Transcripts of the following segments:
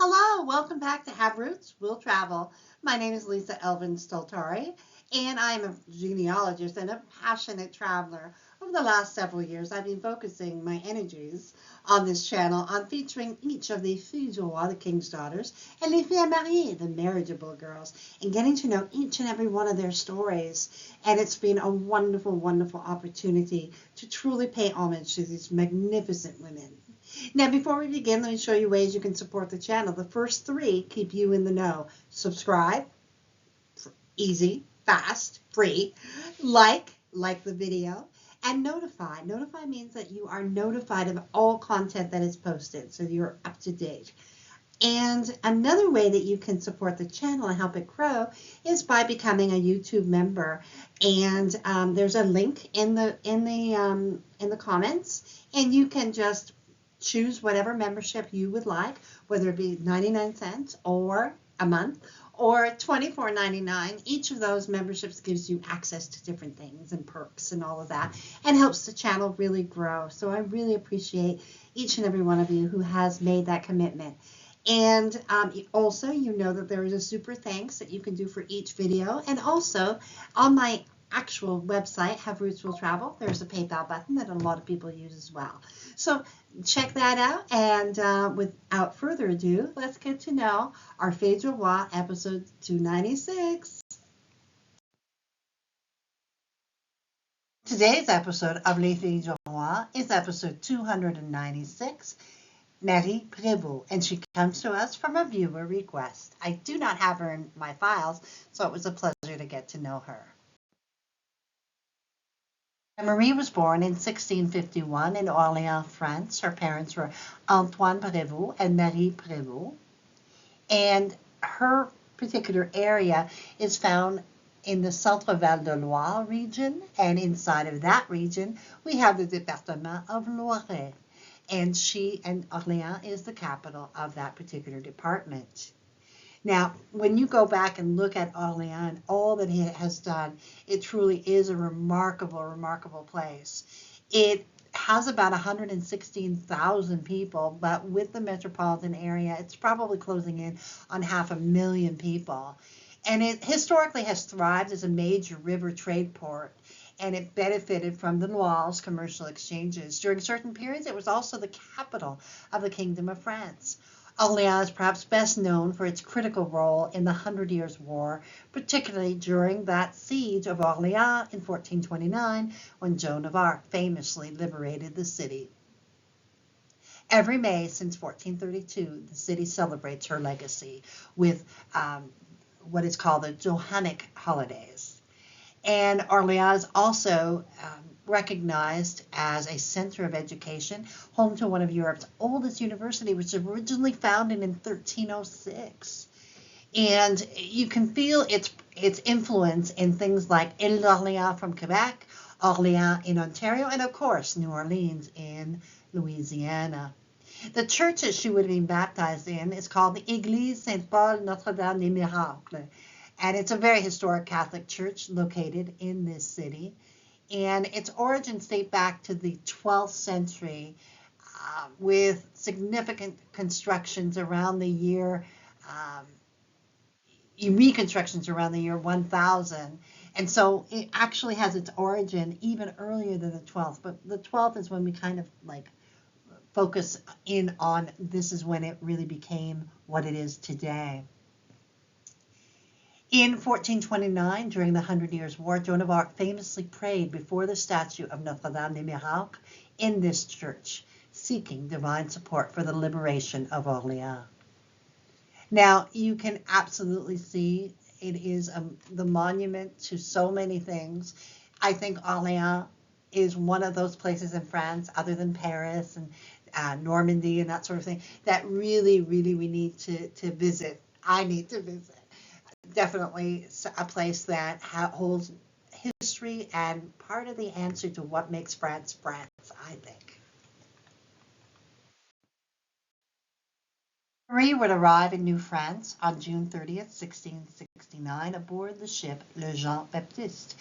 Hello, welcome back to Have Roots, We'll Travel. My name is Lisa Elvin Stoltari, and I'm a genealogist and a passionate traveler. Over the last several years, I've been focusing my energies on this channel on featuring each of the filles du roi, the king's daughters, and les filles mariées, the marriageable girls, and getting to know each and every one of their stories. And it's been a wonderful, wonderful opportunity to truly pay homage to these magnificent women. Now, before we begin, let me show you ways you can support the channel. The first three keep you in the know. Subscribe, easy, fast, free. Like the video, and notify. Notify means that you are notified of all content that is posted, so you're up to date. And another way that you can support the channel and help it grow is by becoming a YouTube member. And there's a link in the comments, and you can just choose whatever membership you would like, whether it be 99 cents or a month or $24.99. Each of those memberships gives you access to different things and perks and all of that, and helps the channel really grow. So I really appreciate each and every one of you who has made that commitment. And also, you know that there is a super thanks that you can do for each video. And also, on my actual website, Have Roots Will Travel, there's a PayPal button that a lot of people use as well. So check that out. And without further ado, let's get to know our Filles du Roi, episode 296. Today's episode of Les Filles du Roi is episode 296. Marie Prevost, and she comes to us from a viewer request. I do not have her in my files, so it was a pleasure to get to know her. Marie was born in 1651 in Orléans, France. Her parents were Antoine Prevost and Marie Prevost. And her particular area is found in the Centre Val de Loire region. And inside of that region, we have the Département of Loiret. And Orléans is the capital of that particular department. Now, when you go back and look at Orléans and all that it has done, it truly is a remarkable, remarkable place. It has about 116,000 people, but with the metropolitan area, it's probably closing in on 500,000 people. And it historically has thrived as a major river trade port, and it benefited from the Loire's commercial exchanges. During certain periods, it was also the capital of the Kingdom of France. Orléans is perhaps best known for its critical role in the 100 Years' War, particularly during that siege of Orléans in 1429, when Joan of Arc famously liberated the city. Every May since 1432, the city celebrates her legacy with what is called the Johannic holidays. And Orléans is also recognized as a center of education, home to one of Europe's oldest universities, which was originally founded in 1306. And you can feel its influence in things like Île d'Orléans from Quebec, Orléans in Ontario, and of course, New Orleans in Louisiana. The church that she would have been baptized in is called the Église Saint-Paul Notre-Dame des Miracles. And it's a very historic Catholic church located in this city. And its origins date back to the 12th century with significant constructions around the year, reconstructions around the year 1000. And so it actually has its origin even earlier than the 12th. But the 12th is when we kind of like focus in on this is when it really became what it is today. In 1429, during the 100 Years' War, Joan of Arc famously prayed before the statue of Notre-Dame des Miracles in this church, seeking divine support for the liberation of Orléans. Now, you can absolutely see it is the monument to so many things. I think Orléans is one of those places in France, other than Paris and Normandy and that sort of thing, that really, really we need to visit. I need to visit. Definitely a place that holds history and part of the answer to what makes France, France, I think. Marie would arrive in New France on June 30th, 1669, aboard the ship Le Jean Baptiste.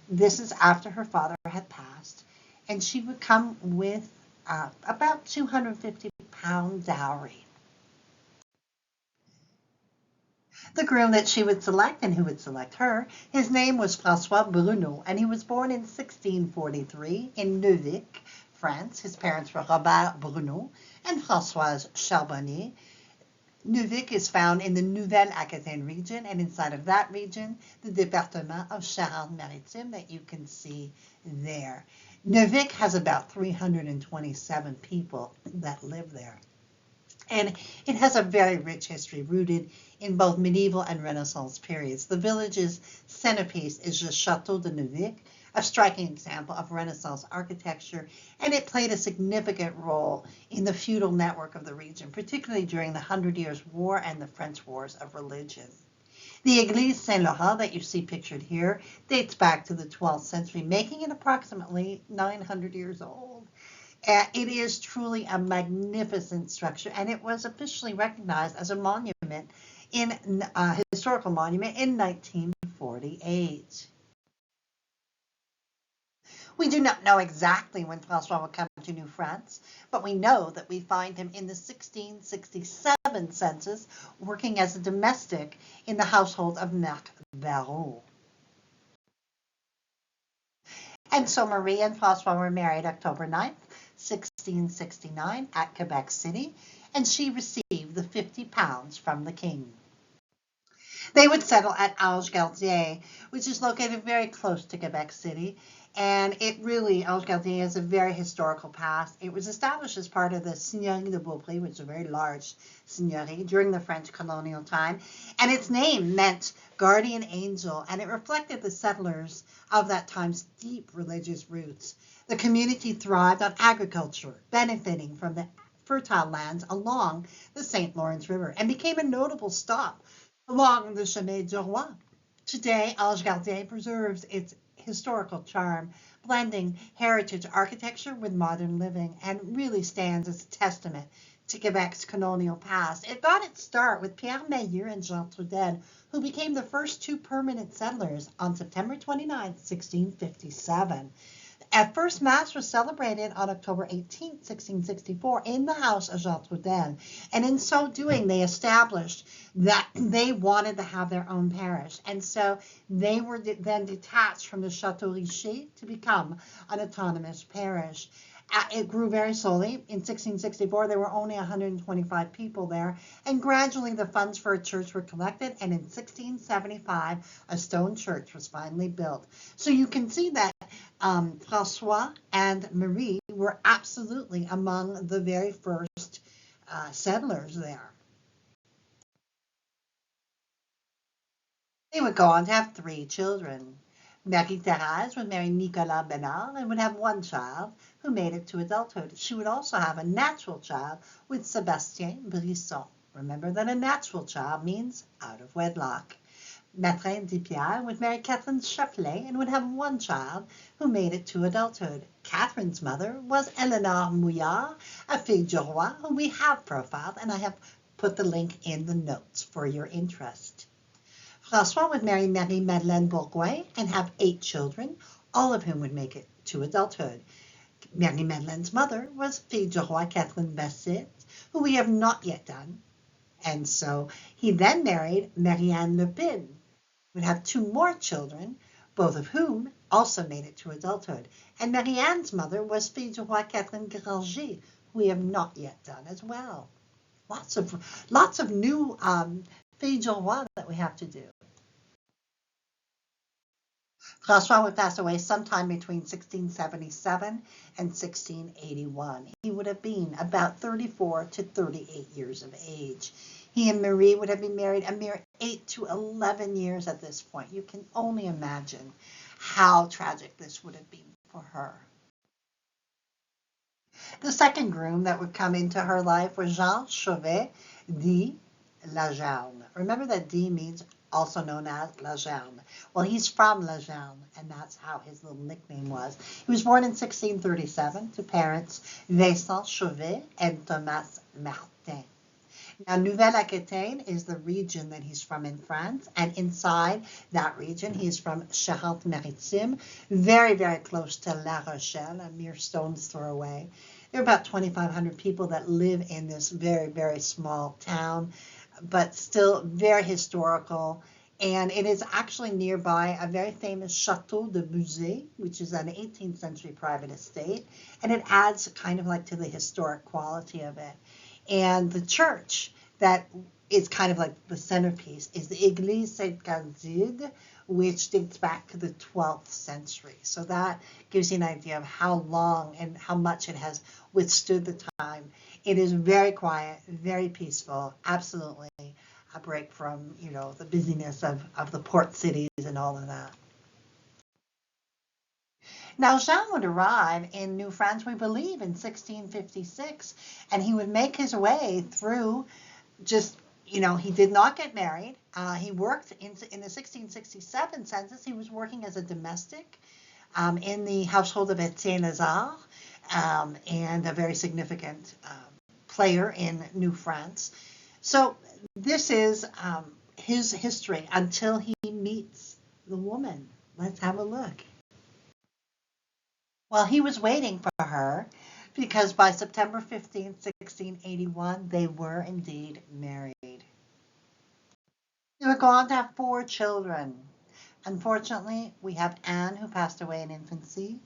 This is after her father had passed, and she would come with about 250 pound dowry. The groom that she would select and who would select her, his name was François Bruno, and he was born in 1643 in Neuvic, France. His parents were Robert Bruno and Françoise Charbonnier. Neuvic is found in the Nouvelle-Aquitaine region, and inside of that region, the département of Charente-Maritime that you can see there. Neuvic has about 327 people that live there. And it has a very rich history rooted in both medieval and Renaissance periods. The village's centerpiece is the Château de Neuvic, a striking example of Renaissance architecture, and it played a significant role in the feudal network of the region, particularly during the Hundred Years' War and the French Wars of Religion. The Église Saint-Laurent that you see pictured here dates back to the 12th century, making it approximately 900 years old. It is truly a magnificent structure, and it was officially recognized as a monument in a historical monument in 1948. We do not know exactly when François would come to New France, but we know that we find him in the 1667 census working as a domestic in the household of Marc Barrault. And so Marie and François were married October 9th, 1669 at Quebec City, and she received the £50 from the king. They would settle at Ange-Gardien, which is located very close to Quebec City, and Ange-Gardien has a very historical past. It was established as part of the Seigneurie de Beaupré, which is a very large seigneurie during the French colonial time, and its name meant guardian angel, and it reflected the settlers of that time's deep religious roots. The community thrived on agriculture, benefiting from the fertile lands along the St. Lawrence River, and became a notable stop along the Chemin du Roi. Today, Ange-Gardien preserves its historical charm, blending heritage architecture with modern living, and really stands as a testament to Quebec's colonial past. It got its start with Pierre Mailloux and Jean Trudel, who became the first two permanent settlers on September 29, 1657. At first, Mass was celebrated on October 18, 1664, in the house of Jean Trudel, and in so doing, they established that they wanted to have their own parish, and so they were then detached from the Château Richer to become an autonomous parish. It grew very slowly. In 1664, there were only 125 people there, and gradually the funds for a church were collected, and in 1675, a stone church was finally built. So you can see that François and Marie were absolutely among the very first settlers there. They would go on to have 3 children. Marie-Thérèse would marry Nicolas Bénard and would have 1 child who made it to adulthood. She would also have a natural child with Sébastien Brisson. Remember that a natural child means out of wedlock. Matrin Despierres would marry Catherine Chaplet and would have 1 child who made it to adulthood. Catherine's mother was Eleanor Mouillard, a fille du roi, whom we have profiled, and I have put the link in the notes for your interest. François would marry Marie-Madeleine Bourgoin and have 8 children, all of whom would make it to adulthood. Marie-Madeleine's mother was fille du roi Catherine Bassett, who we have not yet done. And so he then married Marianne Lepine, would have 2 more children, both of whom also made it to adulthood. And Marianne's mother was fille du roi Catherine Granger, who we have not yet done as well. Lots of new filles du roi that we have to do. François would pass away sometime between 1677 and 1681. He would have been about 34 to 38 years of age. He and Marie would have been married a mere 8 to 11 years at this point. You can only imagine how tragic this would have been for her. The second groom that would come into her life was Jean Chauvet dit La Jarne. Remember that D means also known as La Jarne. Well, he's from La Jarne, and that's how his little nickname was. He was born in 1637 to parents Vincent Chauvet and Thomas Martin. Now, Nouvelle-Aquitaine is the region that he's from in France, and inside that region, he's from Charente-Maritime, very, very close to La Rochelle, a mere stone's throw away. There are about 2,500 people that live in this very, very small town, but still very historical. And it is actually nearby a very famous Chateau de Musée, which is an 18th century private estate. And it adds kind of like to the historic quality of it. And the church that is kind of like the centerpiece is the Église Sainte-Candide, which dates back to the 12th century. So that gives you an idea of how long and how much it has withstood the time. It is very quiet, very peaceful, absolutely a break from, the busyness of the port cities and all of that. Now, Jean would arrive in New France, we believe, in 1656, and he would make his way through just, he did not get married. He worked in the 1667 census. He was working as a domestic in the household of Etienne Lazare, and a very significant player in New France. So this is his history until he meets the woman. Let's have a look. Well, he was waiting for her because by September 15th, 1681, they were indeed married. They were going to have 4 children. Unfortunately, we have Anne, who passed away in infancy.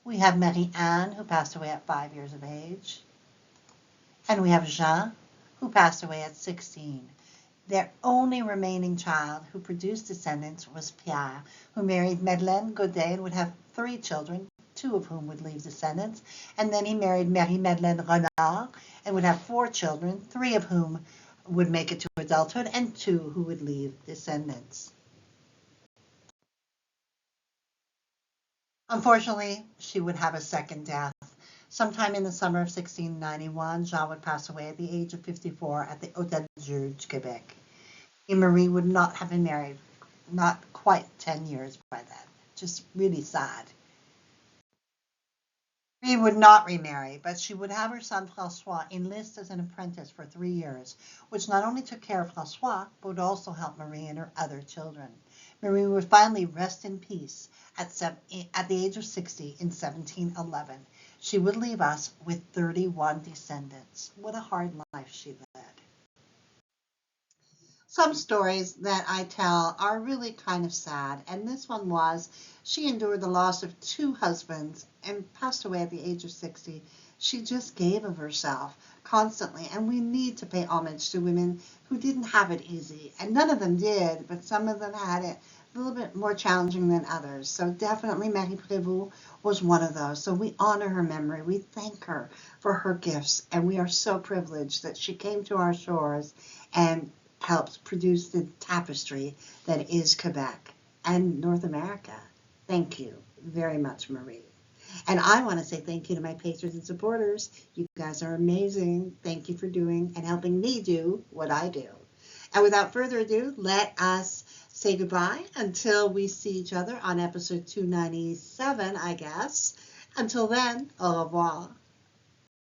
We have Marie-Anne, who passed away at 5 years of age. And we have Jean, who passed away at 16. Their only remaining child who produced descendants was Pierre, who married Madeleine Godet and would have 3 children, 2 of whom would leave descendants. And then he married Marie-Madeleine Renard and would have 4 children, 3 of whom would make it to adulthood and 2 who would leave descendants. Unfortunately, she would have a second death. Sometime in the summer of 1691, Jean would pass away at the age of 54 at the LTQC-CHK, Quebec. And Marie would not have been married, not quite 10 years by then. Just really sad. Marie would not remarry, but she would have her son François enlist as an apprentice for 3 years, which not only took care of François, but would also help Marie and her other children. Marie would finally rest in peace at the age of 60 in 1711. She would leave us with 31 descendants. What a hard life she led. Some stories that I tell are really kind of sad, and this one was she endured the loss of 2 husbands and passed away at the age of 60. She just gave of herself constantly, and we need to pay homage to women who didn't have it easy, and none of them did, but some of them had it a little bit more challenging than others. So definitely Marie Prevost was one of those. So we honor her memory. We thank her for her gifts, and we are so privileged that she came to our shores and helped produce the tapestry that is Quebec and North America. Thank you very much, Marie. And I want to say thank you to my patrons and supporters. You guys are amazing. Thank you for doing and helping me do what I do. And without further ado, let us say goodbye until we see each other on episode 297, I guess. Until then, au revoir.